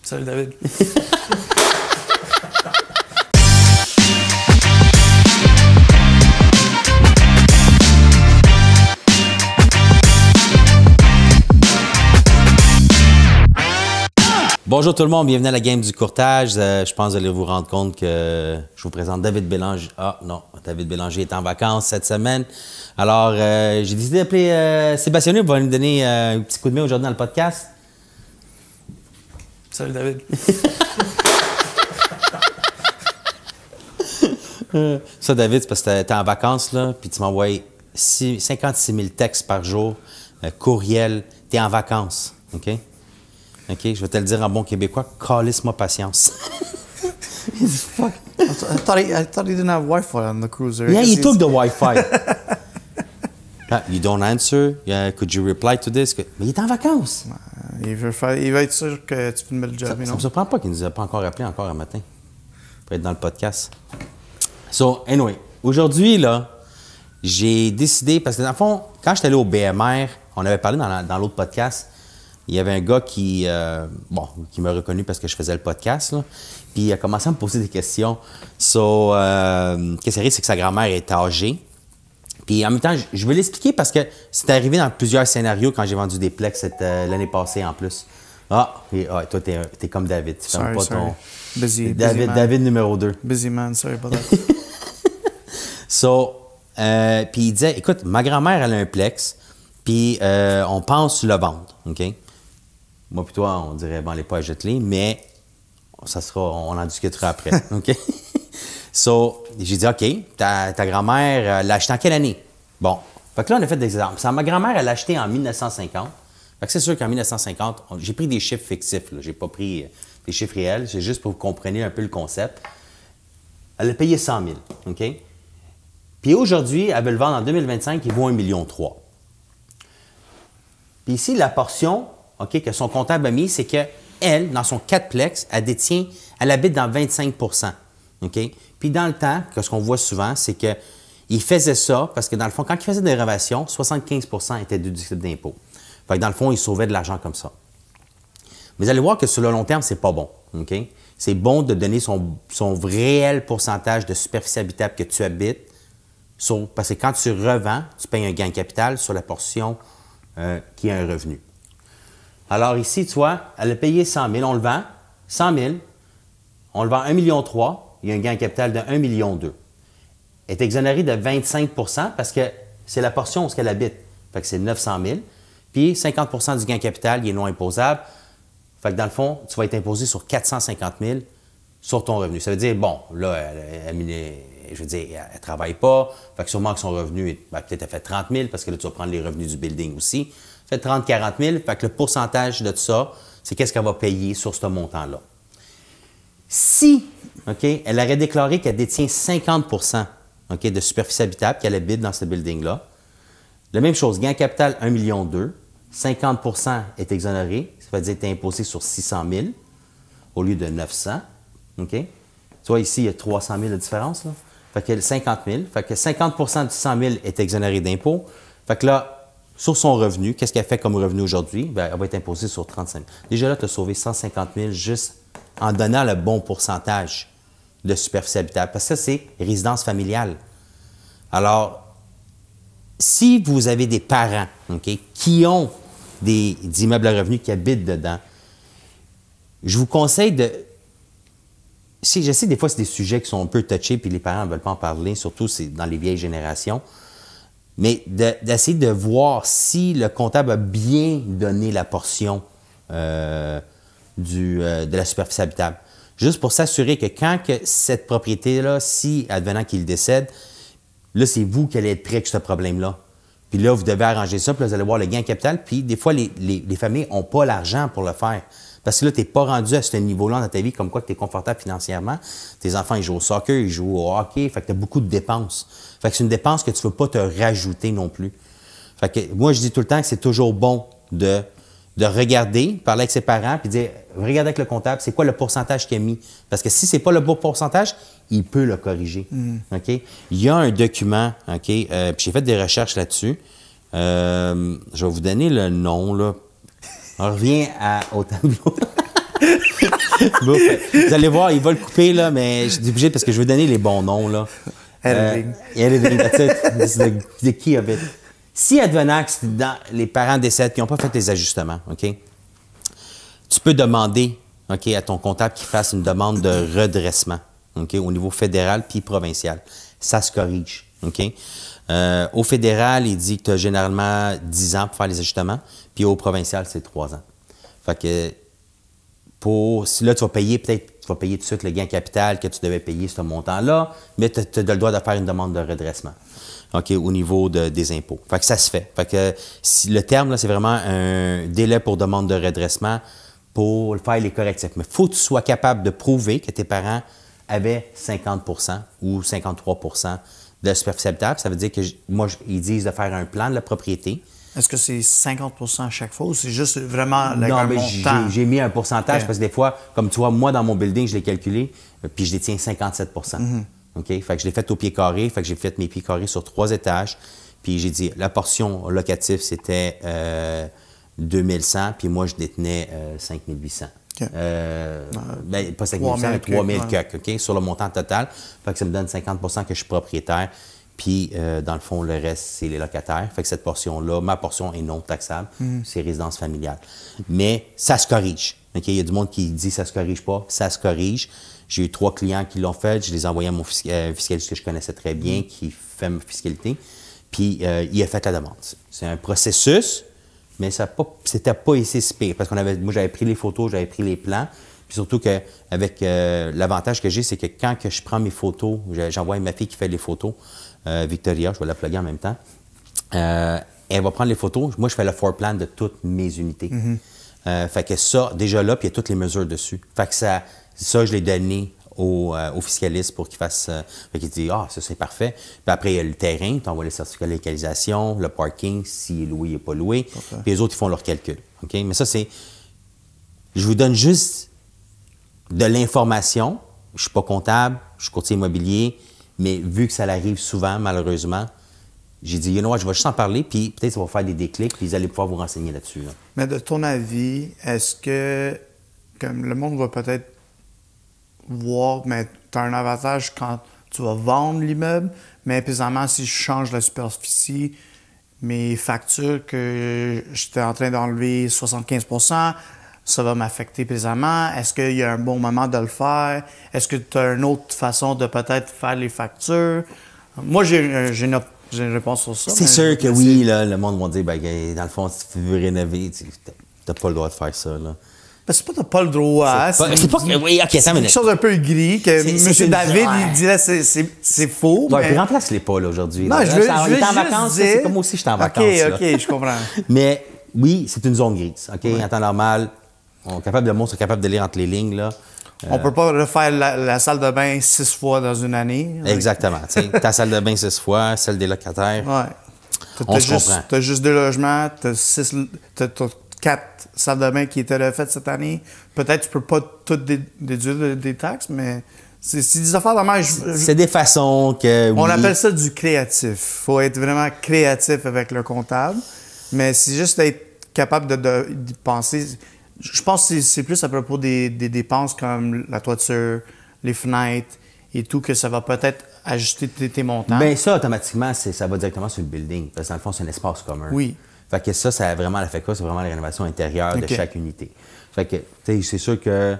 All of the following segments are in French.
Salut David. Bonjour tout le monde, bienvenue à la game du courtage. Je pense que vous allez vous rendre compte que je vous présente David Bélanger. Ah non, David Bélanger est en vacances cette semaine. Alors, j'ai décidé d'appeler Sébastien pour nous donner un petit coup de main aujourd'hui dans le podcast. Salut David. Ça, David, c'est parce que tu es en vacances, là, puis tu m'envoies 56 000 textes par jour, courriel, tu es en vacances, OK? OK, je vais te le dire en bon québécois, calisse-moi patience. Fuck. I thought he didn't have Wi-Fi on the cruiser. Yeah, he took the Wi-Fi. You don't answer. Could you reply to this? Mais il est en vacances. Il va être sûr que tu peux me mettre le job, Ça me surprend pas qu'il ne nous a pas encore appelé encore un matin pour être dans le podcast. So, anyway, aujourd'hui, là, j'ai décidé, parce que dans le fond, quand j'étais allé au BMR, on avait parlé dans l'autre podcast, il y avait un gars qui m'a reconnu parce que je faisais le podcast, là, puis il a commencé à me poser des questions. So, qu'est-ce qui arrive, c'est que sa grand-mère est âgée. Puis en même temps, je veux l'expliquer parce que c'est arrivé dans plusieurs scénarios quand j'ai vendu des Plex l'année passée en plus. Toi, t'es comme David. Tu fermes pas ton... Busy David numéro 2. Busy man, sorry about that. Puis il disait, écoute, ma grand-mère, elle a un Plex, puis on pense le vendre, OK? Moi puis toi, on dirait, bon, elle n'est pas à jeter, mais on en discutera après, OK? J'ai dit, OK, ta grand-mère l'a acheté en quelle année? Bon, fait que là, on a fait des exemples. Ma grand-mère, elle l'a acheté en 1950. Fait que c'est sûr qu'en 1950, j'ai pris des chiffres fictifs, là. J'ai pas pris des chiffres réels, c'est juste pour que vous compreniez un peu le concept. Elle a payé 100 000, OK? Puis aujourd'hui, elle veut le vendre en 2025, il vaut 1,3 million. Puis ici, la portion, OK, que son comptable a mis, c'est qu'elle, dans son 4plex, elle habite dans 25 OK? Puis dans le temps, ce qu'on voit souvent, c'est qu'il faisait ça parce que dans le fond, quand il faisait des rénovations, 75 étaient déductibles d'impôts. Fait que dans le fond, il sauvait de l'argent comme ça. Mais vous allez voir que sur le long terme, c'est pas bon. OK? C'est bon de donner son réel pourcentage de superficie habitable que tu habites, parce que quand tu revends, tu payes un gain de capital sur la portion qui a un revenu. Alors ici, tu vois, elle a payé 100 000, on le vend, 100 000, on le vend 1,3 million, il y a un gain de capital de 1,2 million. Elle est exonérée de 25 parce que c'est la portion où elle habite. Fait que c'est 900 000. Puis 50 du gain de capital, il est non imposable. Fait que dans le fond, tu vas être imposé sur 450 000 sur ton revenu. Ça veut dire, bon, là, elle ne travaille pas. Fait que sûrement que son revenu, peut-être elle fait 30 000 parce que là, tu vas prendre les revenus du building aussi. Fait 30-40 000. Fait que le pourcentage de tout ça, c'est qu'est-ce qu'elle va payer sur ce montant-là. Si, OK, elle aurait déclaré qu'elle détient 50 OK, de superficie habitable, qu'elle habite dans ce building-là, la même chose, gain capital 1,2 million, 50 est exonéré, ça veut dire que tu es imposé sur 600 000 au lieu de 900. OK? Tu vois, ici, il y a 300 000 de différence. Là. Fait que 50 000. Fait que 50 du 100 000 est exonéré d'impôt. Fait que là, sur son revenu, qu'est-ce qu'elle fait comme revenu aujourd'hui? Bien, elle va être imposée sur 35 000. Déjà là, tu as sauvé 150 000 juste en donnant le bon pourcentage de superficie habitable. Parce que ça, c'est résidence familiale. Alors, si vous avez des parents, OK, qui ont des immeubles à revenus, qui habitent dedans, je vous conseille de... Je sais que des fois, c'est des sujets qui sont un peu touchés puis les parents ne veulent pas en parler, surtout c'est dans les vieilles générations, mais d'essayer de voir si le comptable a bien donné la portion de la superficie habitable. Juste pour s'assurer que quand cette propriété-là, si advenant qu'il décède, là, c'est vous qui allez être prêt avec ce problème-là. Puis là, vous devez arranger ça, puis là, vous allez voir le gain capital. Puis des fois, les familles n'ont pas l'argent pour le faire. Parce que là, tu n'es pas rendu à ce niveau-là dans ta vie, comme quoi tu es confortable financièrement. Tes enfants, ils jouent au soccer, ils jouent au hockey, fait que tu as beaucoup de dépenses. Fait que c'est une dépense que tu ne veux pas te rajouter non plus. Fait que moi, je dis tout le temps que c'est toujours bon de regarder, parler avec ses parents, puis dire, regardez avec le comptable, c'est quoi le pourcentage qu'il a mis. Parce que si ce n'est pas le bon pourcentage, il peut le corriger. OK? Il y a un document, OK? Puis j'ai fait des recherches là-dessus. Je vais vous donner le nom, là. On revient au tableau. Bon, vous allez voir, il va le couper, là, mais je suis obligé parce que je veux donner les bons noms, là. Editing, that's it. This is the key of it. Si advenant que les parents décèdent et n'ont pas fait les ajustements, OK? Tu peux demander, OK, à ton comptable qu'il fasse une demande de redressement, OK, au niveau fédéral puis provincial. Ça se corrige, OK? Au fédéral, il dit que tu as généralement 10 ans pour faire les ajustements, puis au provincial, c'est 3 ans. Fait que si là, tu vas payer peut-être, tu vas payer tout de suite le gain capital que tu devais payer ce montant-là, mais tu as le droit de faire une demande de redressement, OK, au niveau des impôts. Fait que ça se fait. Fait que le terme, là, c'est vraiment un délai pour demande de redressement pour faire les correctifs. Mais il faut que tu sois capable de prouver que tes parents avaient 50 ou 53 de superficie habitable. Ça veut dire que, ils disent de faire un plan de la propriété. Est-ce que c'est 50 à chaque fois ou c'est juste vraiment un montant? montant? J'ai mis un pourcentage parce que des fois, comme tu vois, moi, dans mon building, je l'ai calculé, puis je détiens 57 OK? Fait que je l'ai fait au pied carré, fait que j'ai fait mes pieds carrés sur 3 étages, puis j'ai dit, la portion locative, c'était 2100, puis moi, je détenais 5800. Okay. Pas 5800, mais 3000 OK? Sur le montant total. Fait que ça me donne 50 que je suis propriétaire. Puis, dans le fond, le reste, c'est les locataires. Fait que cette portion-là, ma portion est non taxable. C'est résidence familiale. Mais ça se corrige. OK? Il y a du monde qui dit ça se corrige pas. Ça se corrige. J'ai eu 3 clients qui l'ont fait. Je les ai envoyés à mon fiscaliste que je connaissais très bien, qui fait ma fiscalité. Puis, il a fait la demande. C'est un processus, mais c'était pas ici si pire. Parce moi, j'avais pris les photos, j'avais pris les plans. Puis surtout qu'avec l'avantage que j'ai, c'est que quand je prends mes photos, j'envoie ma fille qui fait les photos, Victoria, je vais la plugger en même temps. Elle va prendre les photos. Moi, je fais le floor plan de toutes mes unités. Fait que ça, déjà là, puis il y a toutes les mesures dessus. Fait que ça je l'ai donné au fiscaliste pour qu'il fasse... fait qu'il dit, ça, c'est parfait. Puis après, il y a le terrain, tu envoies les certificats de localisation, le parking, s'il est loué, il n'est pas loué. Okay. Puis les autres, ils font leur calcul. OK? Mais ça, c'est... Je vous donne juste de l'information. Je ne suis pas comptable, je suis courtier immobilier, mais vu que ça arrive souvent, malheureusement, j'ai dit, je vais juste en parler, puis peut-être ça va faire des déclics, puis vous allez pouvoir vous renseigner là-dessus. Là. Mais de ton avis, est-ce que, comme le monde va peut-être voir, mais tu as un avantage quand tu vas vendre l'immeuble, mais présentement, si je change la superficie, mes factures que j'étais en train d'enlever 75 %, ça va m'affecter présentement. Est-ce qu'il y a un bon moment de le faire? Est-ce que tu as une autre façon de peut-être faire les factures? Moi, j'ai une réponse sur ça. C'est sûr que oui, là, le monde va dire, dans le fond, si tu veux rénover, tu n'as pas le droit de faire ça. Là. Ben, c'est pas que tu n'as pas le droit. C'est pas que... Oui, OK, c'est quelque chose un peu gris que M. David, il dirait c'est faux. Ouais, puis remplace-les pas, là, aujourd'hui. Non, je veux juste en vacances, dire... c'est comme aussi je suis en vacances. OK, je comprends. Mais oui, c'est une zone grise. OK, en temps normal... le monde est capable de lire entre les lignes. Là. On peut pas refaire la salle de bain 6 fois dans une année. Exactement. Ta salle de bain 6 fois, celle des locataires. Ouais. On se comprend. Tu as juste 2 logements, tu as 4 salles de bain qui étaient refaites cette année. Peut-être tu peux pas toutes déduire des taxes, mais c'est des affaires de même. C'est des façons que... On appelle ça du créatif. Il faut être vraiment créatif avec le comptable, mais c'est juste être capable d'y penser... Je pense que c'est plus à propos des dépenses comme la toiture, les fenêtres et tout, que ça va peut-être ajuster tes montants. Bien, ça, automatiquement, ça va directement sur le building. Parce que dans le fond, c'est un espace commun. Oui. Fait que ça a vraiment l'effet quoi? C'est vraiment la rénovation intérieure de chaque unité. Fait que, tu sais, c'est sûr que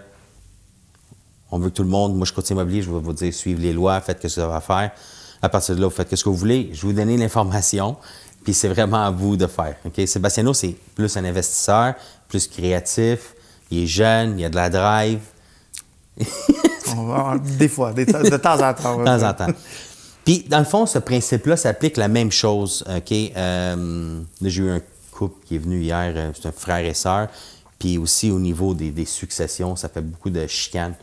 on veut que tout le monde, moi, je suis courtier immobilier, je vais vous dire, suivez les lois, faites ce que ça va faire. À partir de là, vous faites ce que vous voulez. Je vais vous donner l'information, puis c'est vraiment à vous de faire. OK? Sébastiano, c'est plus un investisseur, plus créatif, il est jeune, il a de la drive. Des fois, de temps en temps. De temps en temps. Puis, dans le fond, ce principe-là s'applique la même chose. OK? J'ai eu un couple qui est venu hier, c'est un frère et sœur. Puis aussi, au niveau des successions, ça fait beaucoup de chicanes.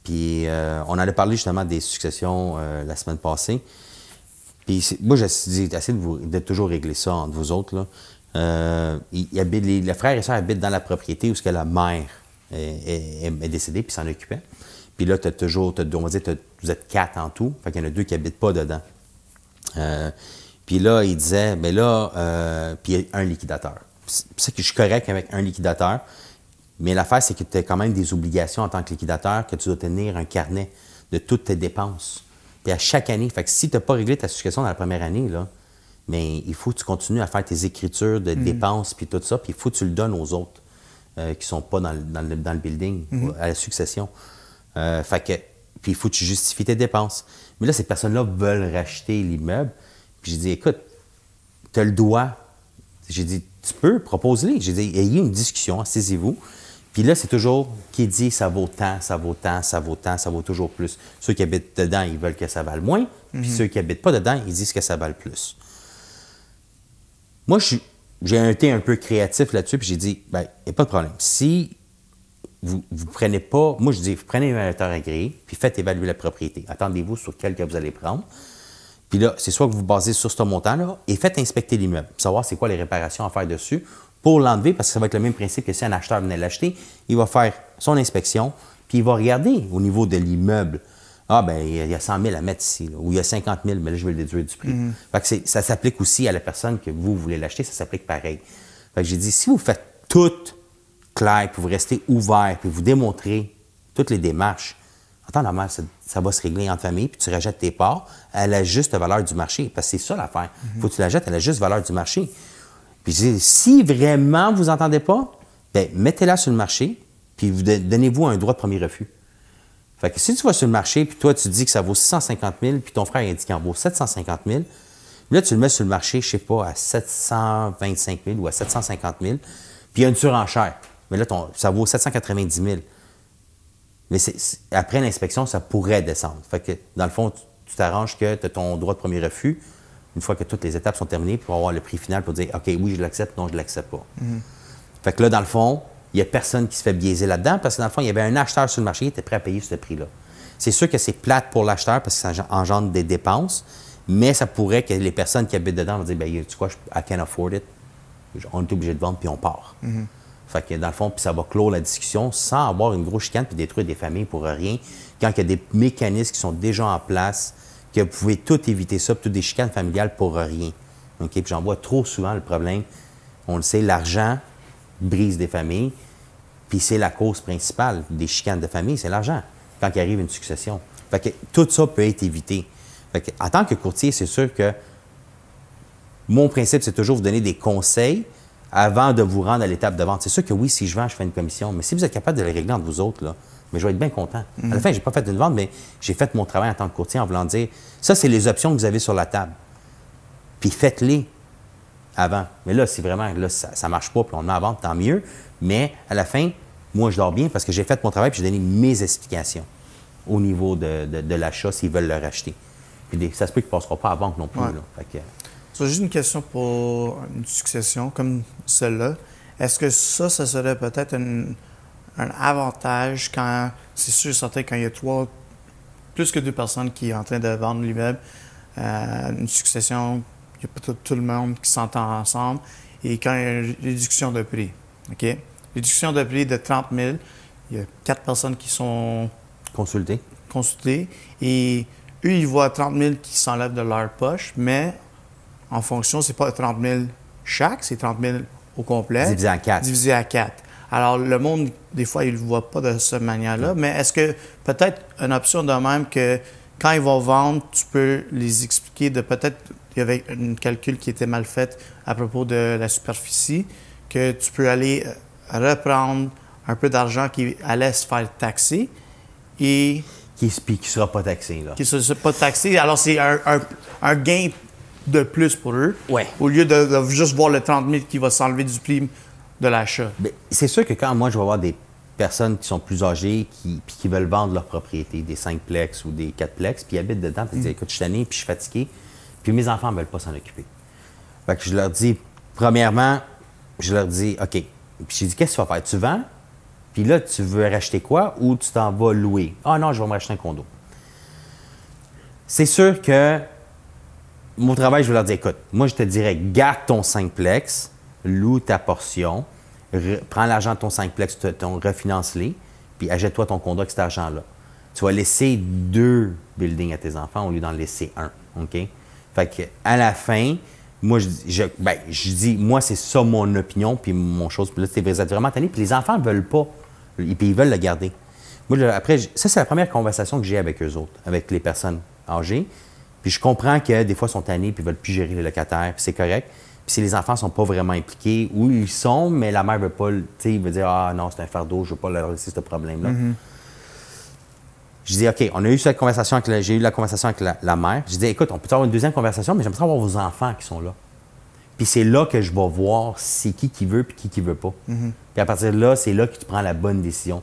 Puis, on allait parler justement des successions la semaine passée. Puis, moi, j'ai essayé de toujours régler ça entre vous autres. Là. Le frère et sœur habitent dans la propriété où que la mère est décédée puis s'en occupait. Puis là, on va dire, vous êtes 4 en tout, fait qu'il y en a 2 qui n'habitent pas dedans. Puis là, il disait, puis il y a un liquidateur. C'est que je suis correct avec un liquidateur. Mais l'affaire, c'est que tu as quand même des obligations en tant que liquidateur, que tu dois tenir un carnet de toutes tes dépenses. Puis à chaque année, fait que si tu n'as pas réglé ta succession dans la première année, là, mais il faut que tu continues à faire tes écritures de dépenses puis tout ça, puis il faut que tu le donnes aux autres qui ne sont pas dans le building, à la succession. Fait que, puis il faut que tu justifies tes dépenses. Mais là, ces personnes-là veulent racheter l'immeuble. Puis j'ai dit, écoute, tu as le droit. J'ai dit, tu peux, propose-les. J'ai dit, ayez une discussion, asseyez-vous. Puis là, c'est toujours qui dit ça vaut tant, ça vaut tant, ça vaut tant, ça vaut toujours plus. Ceux qui habitent dedans, ils veulent que ça vale moins. Puis ceux qui n'habitent pas dedans, ils disent que ça vale plus. Moi, j'ai été un peu créatif là-dessus, puis j'ai dit, bien, il n'y a pas de problème. Si vous prenez pas, moi je dis, vous prenez un évaluateur agréé, puis faites évaluer la propriété. Attendez-vous sur quel que vous allez prendre. Puis là, c'est soit que vous vous basez sur ce montant-là et faites inspecter l'immeuble, pour savoir c'est quoi les réparations à faire dessus pour l'enlever, parce que ça va être le même principe que si un acheteur venait l'acheter, il va faire son inspection, puis il va regarder au niveau de l'immeuble. Ah, bien, il y a 100 000 à mettre ici, là, ou il y a 50 000, mais là, je vais le déduire du prix. Fait que ça s'applique aussi à la personne que vous voulez l'acheter, ça s'applique pareil. Fait que j'ai dit, si vous faites tout clair, puis vous restez ouvert, puis vous démontrez toutes les démarches, en temps normal, ça va se régler en famille, puis tu rachètes tes parts à la juste valeur du marché, parce que c'est ça l'affaire. Il faut que tu la jettes à la juste valeur du marché. Puis je dis, si vraiment vous n'entendez pas, bien, mettez-la sur le marché, puis donnez-vous un droit de premier refus. Fait que si tu vas sur le marché, puis toi, tu dis que ça vaut 650 000, puis ton frère il dit qu'il en vaut 750 000, là, tu le mets sur le marché, je ne sais pas, à 725 000 ou à 750 000, puis il y a une surenchère. Mais là, ça vaut 790 000. Mais après l'inspection, ça pourrait descendre. Fait que, dans le fond, tu t'arranges que tu as ton droit de premier refus, une fois que toutes les étapes sont terminées, pour avoir le prix final pour dire, OK, oui, je l'accepte, non, je ne l'accepte pas. Fait que là, dans le fond, il n'y a personne qui se fait biaiser là-dedans parce que, dans le fond, il y avait un acheteur sur le marché qui était prêt à payer ce prix-là. C'est sûr que c'est plate pour l'acheteur parce que ça engendre des dépenses, mais ça pourrait que les personnes qui habitent dedans vont dire, bien, tu sais quoi, I can't afford it. On est obligé de vendre, puis on part. Fait que, dans le fond, puis ça va clore la discussion sans avoir une grosse chicane puis détruire des familles pour rien. Quand il y a des mécanismes qui sont déjà en place, que vous pouvez tout éviter ça, puis toutes des chicanes familiales pour rien. OK? Puis j'en vois trop souvent le problème. On le sait, l'argent brise des familles, puis c'est la cause principale des chicanes de famille, c'est l'argent, quand il arrive une succession. Fait que tout ça peut être évité. Fait que, en tant que courtier, c'est sûr que mon principe, c'est toujours vous donner des conseils avant de vous rendre à l'étape de vente. C'est sûr que oui, si je vends, je fais une commission, mais si vous êtes capable de le régler entre vous autres, là, mais je vais être bien content. À la fin, je n'ai pas fait une vente, mais j'ai fait mon travail en tant que courtier en voulant dire, ça, c'est les options que vous avez sur la table. Puis faites-les avant. Mais là, si vraiment là, ça ne marche pas, puis on le met à vente, tant mieux. Mais à la fin, moi, je dors bien parce que j'ai fait mon travail puis j'ai donné mes explications au niveau de l'achat s'ils veulent le racheter. Puis ça se peut qu'ils ne passeront pas à la banque non plus. Ouais. Là. Fait que, C'est juste une question pour une succession comme celle-là. Est-ce que ça serait peut-être un avantage quand, c'est sûr et certain, quand il y a plus que deux personnes qui sont en train de vendre l'immeuble, une succession, il y a peut-être tout le monde qui s'entend ensemble, et quand il y a une réduction de prix, OK? Réduction de prix de 30 000, il y a 4 personnes qui sont consultées, et eux, ils voient 30 000 qui s'enlèvent de leur poche, mais en fonction, c'est pas 30 000 chaque, c'est 30 000 au complet. Divisé à 4. Alors, le monde, des fois, il ne le voit pas de cette manière-là, mais est-ce que peut-être une option de même que quand ils vont vendre, tu peux les expliquer de peut-être, il y avait un calcul qui était mal fait à propos de la superficie, que tu peux aller reprendre un peu d'argent qui allait se faire taxer et... Qui ne sera pas taxé, là. Qui ne sera pas taxé. Alors, c'est un gain de plus pour eux, ouais. Au lieu de juste voir le 30 000 qui va s'enlever du prix de l'achat. C'est sûr que quand moi, je vais avoir des personnes qui sont plus âgées qui veulent vendre leur propriété, des 5-plex ou des 4-plex, puis ils habitent dedans, puis ils disent, écoute, je suis tanné, puis je suis fatigué, puis mes enfants ne veulent pas s'en occuper. Fait que je leur dis, premièrement, OK. Puis j'ai dit, qu'est-ce que tu vas faire? Tu vends? Puis là, tu veux racheter quoi ou tu t'en vas louer? Ah non, je vais me racheter un condo. C'est sûr que mon travail, je vais leur dire, écoute, moi, je te dirais, garde ton 5-plex, loue ta portion, prends l'argent de ton 5-plex, refinance-les, puis achète-toi ton condo avec cet argent-là. Tu vas laisser 2 buildings à tes enfants au lieu d'en laisser un, OK? Fait qu'à la fin, moi, je dis, moi, c'est ça mon opinion, puis mon chose. Puis là, vous êtes vraiment tanné, puis les enfants ne veulent pas, puis ils veulent le garder. Moi, après, ça, c'est la première conversation que j'ai avec eux autres, avec les personnes âgées. Puis je comprends que des fois, ils sont tannés, puis ils ne veulent plus gérer les locataires, puis c'est correct. Puis si les enfants ne sont pas vraiment impliqués, ou ils sont, mais la mère veut pas, tu sais, il veut dire, ah non, c'est un fardeau, je ne veux pas leur laisser ce problème-là. Je dis, OK, on a eu cette conversation j'ai eu la conversation avec la mère. Je dis, écoute, on peut avoir une deuxième conversation, mais j'aimerais savoir vos enfants qui sont là. Puis c'est là que je vais voir c'est qui veut puis qui veut pas. Puis à partir de là, c'est là que tu prends la bonne décision.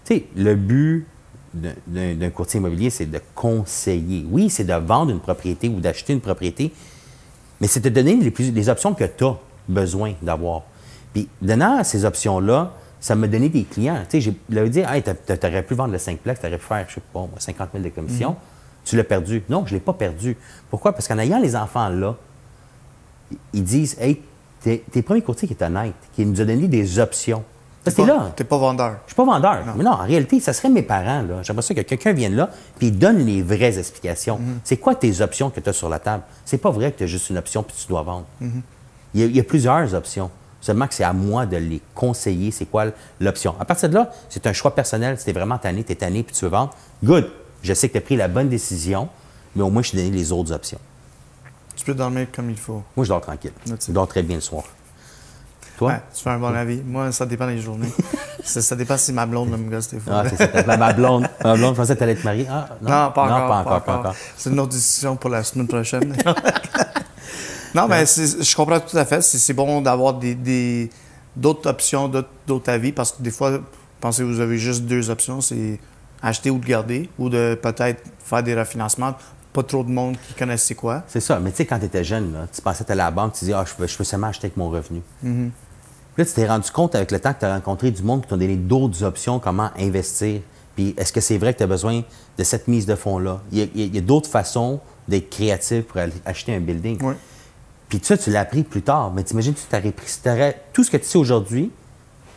Tu sais, le but d'un courtier immobilier, c'est de conseiller. Oui, c'est de vendre une propriété ou d'acheter une propriété, mais c'est de donner les options que tu as besoin d'avoir. Puis donnant ces options-là, ça m'a donné des clients. Tu sais, je leur ai dit, hey, tu aurais pu vendre le 5plex, tu aurais pu faire, je sais pas, 50 000 de commission. Tu l'as perdu. Non, je ne l'ai pas perdu. Pourquoi? Parce qu'en ayant les enfants là, ils disent, hey, t'es le premier courtier qui est honnête, qui nous a donné des options. Tu n'es pas vendeur. Je suis pas vendeur. Non. Mais non, en réalité, ça serait mes parents. J'aimerais ça que quelqu'un vienne là et donne les vraies explications. C'est quoi tes options que tu as sur la table? C'est pas vrai que tu as juste une option puis tu dois vendre. Il y a plusieurs options. Seulement que c'est à moi de les conseiller, c'est quoi l'option. À partir de là, c'est un choix personnel. Si tu es vraiment tanné, tu es tanné puis tu veux vendre, good. Je sais que tu as pris la bonne décision, mais au moins, je t'ai donné les autres options. Tu peux dormir comme il faut. Moi, je dors tranquille. Je dors très bien le soir. Toi? Ouais, tu fais un bon avis. Moi, ça dépend des journées. ça dépend si ma blonde me gosse des fois. Ah, c'est ça. Ma blonde, je pensais que tu allais te marier. Ah, non, pas encore. C'est une autre décision pour la semaine prochaine. Non, mais je comprends tout à fait. C'est bon d'avoir d'autres options, d'autres avis, parce que des fois, pensez que vous avez juste deux options, c'est acheter ou de garder, ou de peut-être faire des refinancements. Pas trop de monde qui connaissent c'est quoi. C'est ça. Mais tu sais, quand tu étais jeune, là, tu pensais que tu allais à la banque, tu disais, je peux seulement acheter avec mon revenu. Là, tu t'es rendu compte avec le temps que tu as rencontré du monde qui t'ont donné d'autres options, comment investir. Puis est-ce que c'est vrai que tu as besoin de cette mise de fonds-là? Il y a d'autres façons d'être créatif pour aller acheter un building. Oui. Puis ça, tu l'as appris plus tard. Mais t'imagines, tu t'aurais pris tout ce que tu sais aujourd'hui,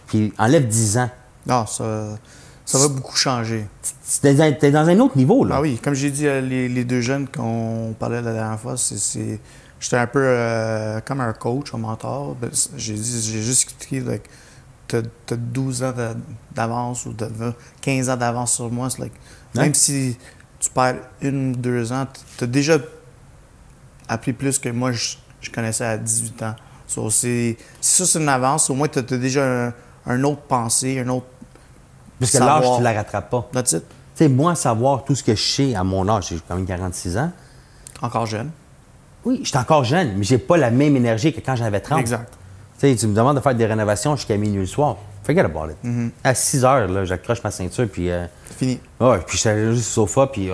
puis enlève 10 ans. Non, ça va beaucoup changer. T'es dans un autre niveau, là. Ah oui, comme j'ai dit, les deux jeunes qu'on parlait la dernière fois, j'étais un peu comme un coach, un mentor. J'ai juste expliqué, like, t'as 12 ans d'avance ou 15 ans d'avance sur moi. Même si tu perds 1 ou 2 ans, t'as déjà appris plus que moi, je connaissais à 18 ans. Si ça, c'est une avance, au moins, tu as déjà un autre pensée, un autre parce que l'âge, tu ne la rattrapes pas. That's it. Tu sais, moi, savoir tout ce que je sais à mon âge, j'ai quand même 46 ans. Encore jeune. Oui, je suis encore jeune, mais j'ai pas la même énergie que quand j'avais 30. Exact. Tu sais, tu me demandes de faire des rénovations jusqu'à minuit le soir. Forget about it. À 6 heures, là, j'accroche ma ceinture, puis... Fini. Ouais, puis je suis allé juste au sofa, puis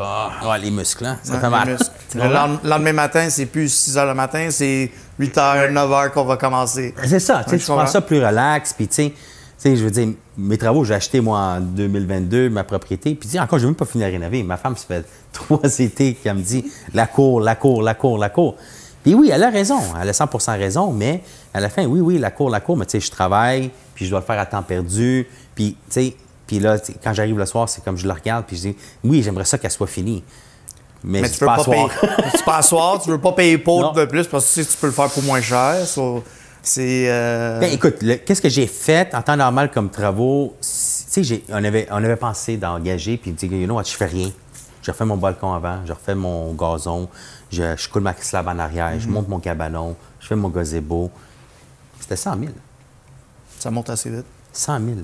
les muscles, hein, ça fait mal. Le lendemain matin, c'est plus 6 heures le matin, c'est 8 heures, 9 heures qu'on va commencer. C'est ça, tu prends ça plus relax, puis tu sais, je veux dire, mes travaux, j'ai acheté, moi, en 2022, ma propriété, puis encore, je n'ai même pas fini à rénover. Ma femme, ça fait 3 étés qu'elle me dit « la cour. » Puis oui, elle a raison, elle a 100% raison, mais à la fin, oui, la cour, mais tu sais, je travaille, puis je dois le faire à temps perdu, puis tu sais, puis là, quand j'arrive le soir, c'est comme je le regarde, puis je dis « oui, j'aimerais ça qu'elle soit finie. » Mais tu peux pas payer. Tu peux asseoir, tu veux pas payer pour de plus, parce que tu sais que tu peux le faire pour moins cher. Ben, écoute, qu'est-ce que j'ai fait en temps normal comme travaux? Tu sais, on avait pensé d'engager, puis de dire, you know what, je fais rien. Je refais mon balcon avant, je refais mon gazon, je coule ma slab en arrière, je monte mon cabanon, je fais mon gazebo. C'était 100 000. Ça monte assez vite. 100 000.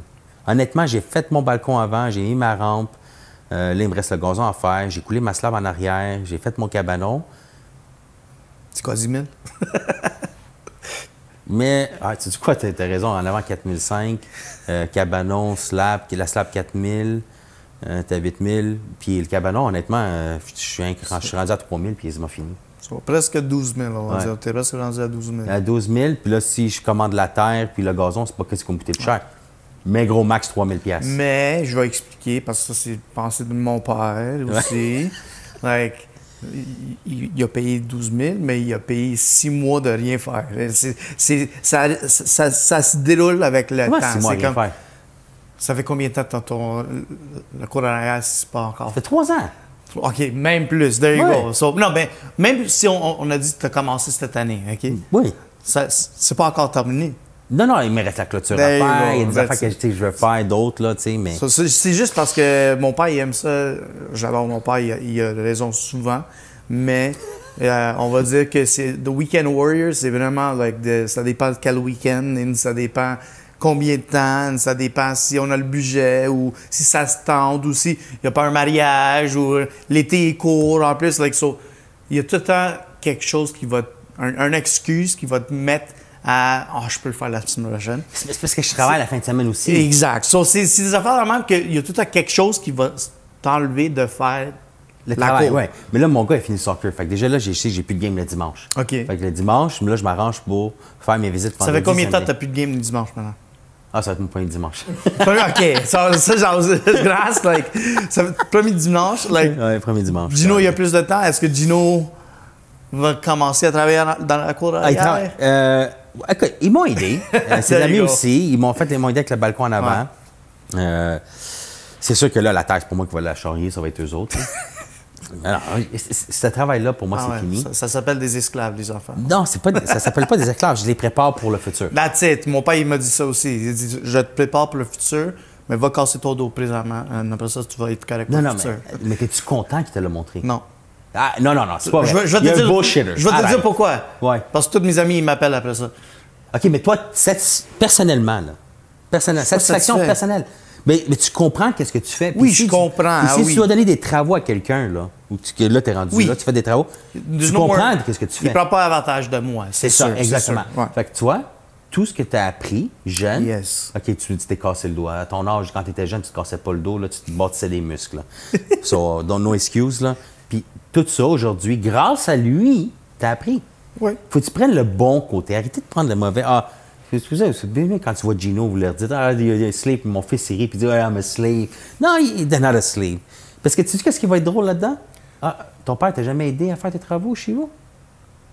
Honnêtement, j'ai fait mon balcon avant, j'ai mis ma rampe. Là, il me reste le gazon à faire. J'ai coulé ma slab en arrière, j'ai fait mon cabanon. C'est quoi, 10 000? Mais, tu sais quoi, tu as raison, en avant 4 500, cabanon, slab, la slab 4 000, tu as 8 000. Puis le cabanon, honnêtement, je suis rendu à 3 000, puis il m'a fini. C'est presque 12 000, on va dire. Tu es presque rendu à 12 000. À 12 000, puis là, si je commande la terre, puis le gazon, c'est pas ce qui va me coûter plus cher. Mais gros max, 3 000 $. Mais, je vais expliquer, parce que ça, c'est pensée de mon père aussi. Like, il a payé 12 000, mais il a payé 6 mois de rien faire. Ça se déroule avec le temps. 6 mois de rien faire? Ça fait combien de temps le cours en arrière, si c'est pas encore? Ça fait 3 ans. OK, même plus. There you Ouais. go. So, non, ben, même si on a dit que tu as commencé cette année, OK? Oui. C'est pas encore terminé. Non, il me reste la clôture à There you faire. go. Il y a des That's affaires que tu sais, je veux faire, d'autres, là, tu sais, mais... So, c'est juste parce que mon père, il aime ça. J'adore mon père, il a raison souvent. Mais on va dire que c'est The Weekend Warriors, c'est vraiment, ça dépend de quel week-end, et ça dépend combien de temps, ça dépend si on a le budget ou si ça se tente ou s'il n'y a pas un mariage ou l'été est court en plus. Il y a tout le temps quelque chose qui va... Un excuse qui va te mettre à « je peux le faire la semaine prochaine ». C'est parce que je travaille la fin de semaine aussi. Exact. So, c'est des affaires vraiment qu'il y a tout le temps quelque chose qui va t'enlever de faire Le la travail, cour. oui. Mais là, mon gars, il finit le soccer. Fait que déjà, là, j'ai plus de game le dimanche. OK. Fait que le dimanche, là, je m'arrange pour faire mes visites Ça vendredi, fait combien de temps que samedi. tu plus de game le dimanche maintenant? Ah, ça va être mon premier dimanche. OK. Ça genre, grâce, ça fait premier dimanche. Ouais, premier dimanche. Gino, il y a plus de temps. Est-ce que Gino va commencer à travailler dans la cour Ah, il arrière? travaille. Écoute, ils m'ont aidé. Ses There amis you go. aussi. Ils m'ont aidé avec le balcon en avant. C'est sûr que là, la tâche, pour moi, qui va la charrier, ça va être eux autres. Alors, ce travail-là, pour moi, Ah c'est ouais, fini. Ça s'appelle des esclaves, les enfants. Non, ça s'appelle pas des esclaves. Je les prépare pour le futur. That's it. Mon père, il m'a dit ça aussi. Il dit, je te prépare pour le futur, mais va casser ton dos présentement. Après ça, tu vas être correct pour Non, le futur. mais es-tu content qu'il te l'a montré? Non. Ah, non, c'est pas vrai. Je vais Il y a te un dire, bullshitter. je vais te Arrête. dire pourquoi. Ouais. Parce que tous mes amis, ils m'appellent après ça. OK, mais toi, personnellement, satisfaction satisfait. personnelle. Mais tu comprends qu'est-ce que tu fais. Puis Oui, si je comprends, puis si oui. tu dois donner des travaux à quelqu'un, là, ou que là, tu es rendu Oui. là, tu fais des travaux, There's tu no comprends more- qu'est-ce que tu Il fais. prend pas avantage de moi. C'est sûr, ça, exactement. sûr. Ouais. Fait que toi, tout ce que tu as appris jeune, Yes. OK, tu t'es cassé le doigt. À ton âge, quand tu étais jeune, tu te cassais pas le dos, là, tu te bâtissais les muscles. Là. So, don't no excuse. Là. Puis tout ça, aujourd'hui, grâce à lui, tu as appris. Oui. Faut que tu prennes le bon côté. Arrêtez de prendre le mauvais. Excusez, c'est bien quand tu vois Gino, vous leur dites, il y a un slave, puis mon fils il rit, puis il dit, I'm a slave. Non, they're not a slave. Parce que tu sais qu'est-ce qui va être drôle là-dedans? Ton père t'a jamais aidé à faire tes travaux chez vous?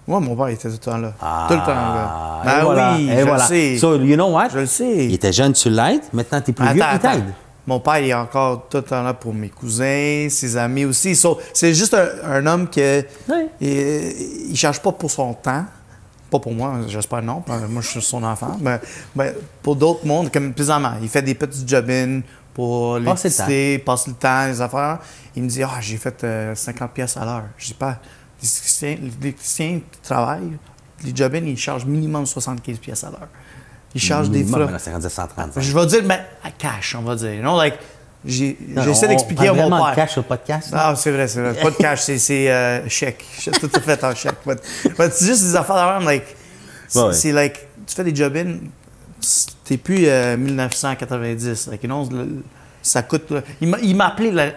Moi, mon père, il était tout le temps là. Tout le temps là. Et Ben voilà, oui, et je voilà. le sais. So, you know what? Je le sais. Il était jeune, tu l'aides. Maintenant, t'es plus vieux, il Attends. t'aide. Mon père, il est encore tout le temps là pour mes cousins, ses amis aussi. So, c'est juste un homme que Oui. il cherche pas pour son temps. Pas pour moi, j'espère non. Moi, je suis son enfant. Mais pour d'autres mondes, comme présentement, il fait des petits job-in pour l'électricité, passe le temps, les affaires. Il me dit, j'ai fait 50 pièces à l'heure. Je dis pas, les électriciens qui travaillent, les job-in, ils chargent minimum 75 pièces à l'heure. Ils chargent des frais. Maintenant, c'est rendu à 130. Je vais dire, mais à cash, on va dire. You know, Non, j'essaie d'expliquer à on parle mon vraiment père. de cash sur le podcast. là? Ah, c'est vrai. Pas de cash, c'est chèque. Tout est fait en chèque. C'est juste des affaires de même, c'est tu fais des job-in, t'es plus 1990. Ça coûte. Il m'a appelé,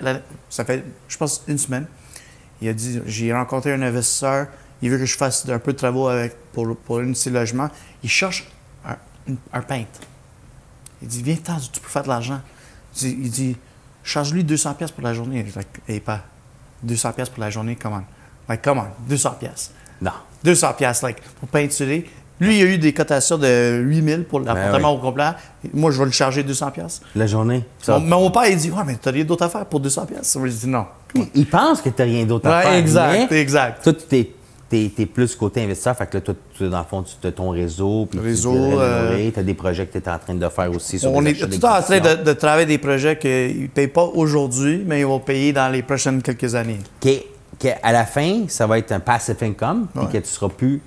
ça fait, je pense, une semaine. Il a dit, j'ai rencontré un investisseur, il veut que je fasse un peu de travaux pour un de ses logements. Il cherche un peintre. Il dit, viens-t'en, tu peux faire de l'argent. Il dit, charge-lui 200 pièces pour la journée. Je dis, pas 200 pièces pour la journée, comment? Comment? 200 pièces. Non. 200 pièces, pour peinturer. Lui, il a eu des cotations de 8000 pour l'appartement au complet. Moi, je vais le charger 200 pièces. La journée. Mon père, il dit, ouais, mais t'as rien d'autre à faire pour 200 pièces. Moi, je dis non. Il pense que tu n'as rien d'autre à faire. Exact. Toi, t'es plus côté investisseur. Fait que là, toi, dans le fond, tu as ton réseau. Puis tu as des projets que tu es en train de faire aussi. On est tout le temps en train de travailler des projets qu'ils ne payent pas aujourd'hui, mais ils vont payer dans les prochaines quelques années. À la fin, ça va être un passive income. Puis que tu seras plus...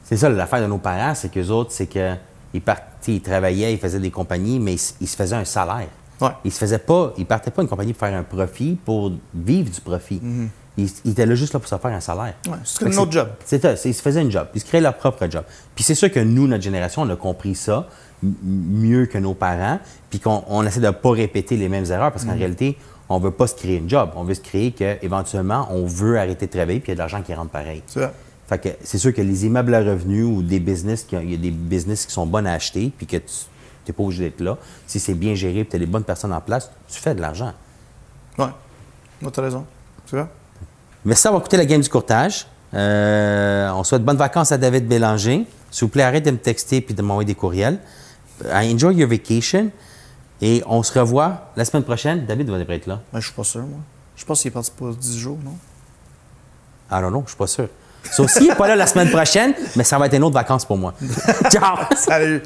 C'est ça l'affaire de nos parents, c'est qu'eux autres, c'est qu'ils travaillaient, ils faisaient des compagnies, mais ils se faisaient un salaire. Ouais. Ils partaient pas une compagnie pour faire un profit, pour vivre du profit. Ils étaient là juste là pour se faire un salaire. Ouais, c'est un autre job. C'est ça, ils se faisaient un job. Ils se créaient leur propre job. Puis c'est sûr que nous, notre génération, on a compris ça mieux que nos parents, puis qu'on essaie de ne pas répéter les mêmes erreurs, parce qu'en réalité, on ne veut pas se créer une job. On veut se créer qu'éventuellement, on veut arrêter de travailler, puis il y a de l'argent qui rentre pareil. C'est vrai. Fait que c'est sûr que les immeubles à revenus ou des business, il y a des business qui sont bonnes à acheter, puis que tu n'es pas obligé d'être là. Si c'est bien géré, puis tu as les bonnes personnes en place, tu fais de l'argent. Oui, tu as raison. C'est vrai. Merci d'avoir écouté la game du courtage. On souhaite bonnes vacances à David Bélanger. S'il vous plaît, arrête de me texter et de m'envoyer des courriels. Enjoy your vacation. Et on se revoit la semaine prochaine. David va être là. Je suis pas sûr, moi. Je pense qu'il est parti pour 10 jours, non? I don't know, je suis pas sûr. Ça aussi, il n'est pas là la semaine prochaine, mais ça va être une autre vacances pour moi. Ciao! Salut!